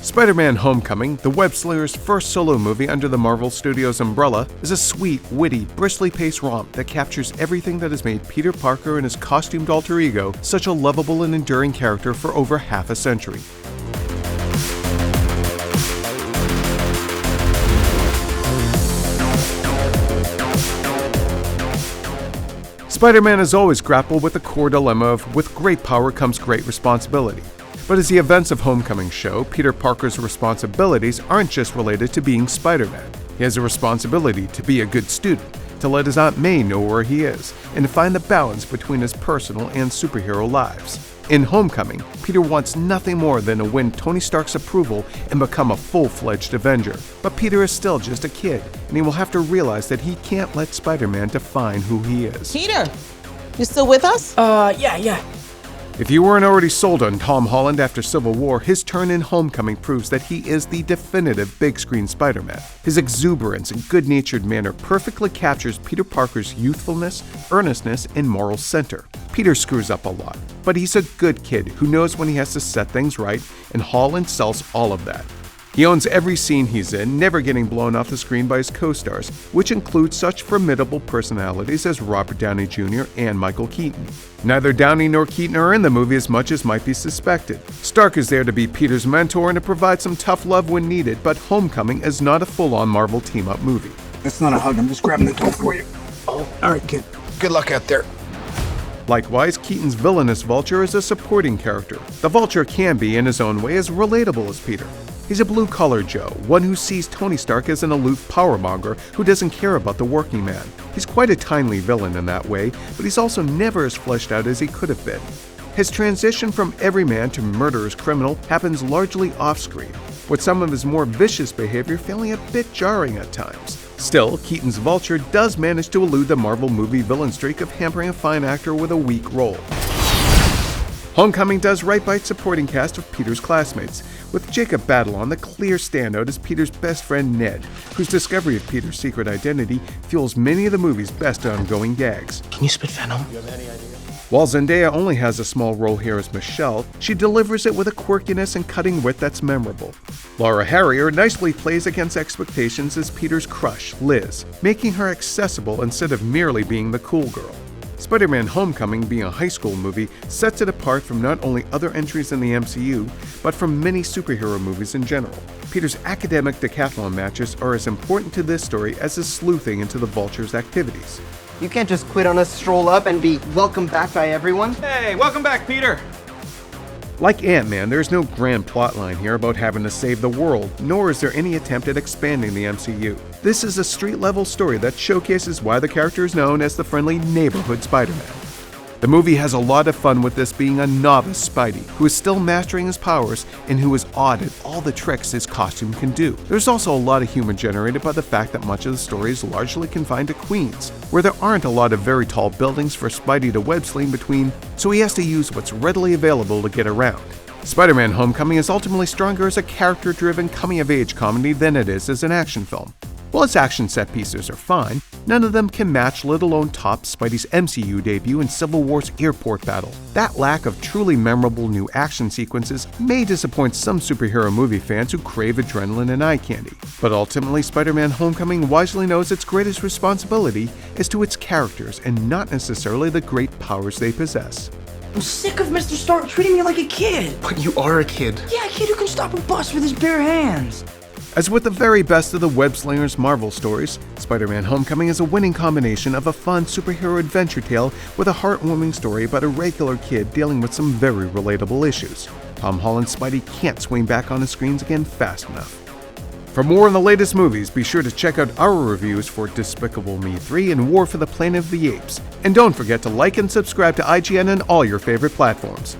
Spider-Man: Homecoming, the web-slinger's first solo movie under the Marvel Studios umbrella, is a sweet, witty, bristly-paced romp that captures everything that has made Peter Parker and his costumed alter ego such a lovable and enduring character for over half a century. Spider-Man has always grappled with the core dilemma of with great power comes great responsibility. But as the events of Homecoming show, Peter Parker's responsibilities aren't just related to being Spider-Man. He has a responsibility to be a good student, to let his Aunt May know where he is, and to find the balance between his personal and superhero lives. In Homecoming, Peter wants nothing more than to win Tony Stark's approval and become a full-fledged Avenger. But Peter is still just a kid, and he will have to realize that he can't let Spider-Man define who he is. Peter, you still with us? Yeah. If you weren't already sold on Tom Holland after Civil War, his turn in Homecoming proves that he is the definitive big-screen Spider-Man. His exuberance and good-natured manner perfectly captures Peter Parker's youthfulness, earnestness, and moral center. Peter screws up a lot, but he's a good kid who knows when he has to set things right, and Holland sells all of that. He owns every scene he's in, never getting blown off the screen by his co-stars, which includes such formidable personalities as Robert Downey Jr. and Michael Keaton. Neither Downey nor Keaton are in the movie as much as might be suspected. Stark is there to be Peter's mentor and to provide some tough love when needed, but Homecoming is not a full-on Marvel team-up movie. That's not a hug, I'm just grabbing the toe for you. Oh, alright, kid. Good luck out there. Likewise, Keaton's villainous Vulture is a supporting character. The Vulture can be, in his own way, as relatable as Peter. He's a blue-collar Joe, one who sees Tony Stark as an aloof powermonger who doesn't care about the working man. He's quite a timely villain in that way, but he's also never as fleshed out as he could have been. His transition from everyman to murderous criminal happens largely off-screen, with some of his more vicious behavior feeling a bit jarring at times. Still, Keaton's Vulture does manage to elude the Marvel movie villain streak of hampering a fine actor with a weak role. Homecoming does right by its supporting cast of Peter's classmates, with Jacob Batalon the clear standout as Peter's best friend Ned, whose discovery of Peter's secret identity fuels many of the movie's best ongoing gags. Can you spit venom? While Zendaya only has a small role here as Michelle, she delivers it with a quirkiness and cutting wit that's memorable. Laura Harrier nicely plays against expectations as Peter's crush, Liz, making her accessible instead of merely being the cool girl. Spider-Man: Homecoming, being a high school movie, sets it apart from not only other entries in the MCU, but from many superhero movies in general. Peter's academic decathlon matches are as important to this story as his sleuthing into the Vulture's activities. You can't just quit on us, stroll up, and be welcomed back by everyone. Hey, welcome back, Peter! Like Ant-Man, there's no grand plotline here about having to save the world, nor is there any attempt at expanding the MCU. This is a street-level story that showcases why the character is known as the friendly neighborhood Spider-Man. The movie has a lot of fun with this being a novice Spidey, who is still mastering his powers and who is awed at all the tricks his costume can do. There's also a lot of humor generated by the fact that much of the story is largely confined to Queens, where there aren't a lot of very tall buildings for Spidey to web-sling between, so he has to use what's readily available to get around. Spider-Man: Homecoming is ultimately stronger as a character-driven coming-of-age comedy than it is as an action film. While its action set pieces are fine, none of them can match, let alone top, Spidey's MCU debut in Civil War's airport battle. That lack of truly memorable new action sequences may disappoint some superhero movie fans who crave adrenaline and eye candy. But ultimately, Spider-Man: Homecoming wisely knows its greatest responsibility is to its characters and not necessarily the great powers they possess. I'm sick of Mr. Stark treating me like a kid. But you are a kid. Yeah, a kid who can stop a bus with his bare hands. As with the very best of the web-slingers Marvel stories, Spider-Man: Homecoming is a winning combination of a fun superhero adventure tale with a heartwarming story about a regular kid dealing with some very relatable issues. Tom Holland's Spidey can't swing back on the screens again fast enough. For more on the latest movies, be sure to check out our reviews for Despicable Me 3 and War for the Planet of the Apes. And don't forget to like and subscribe to IGN on all your favorite platforms.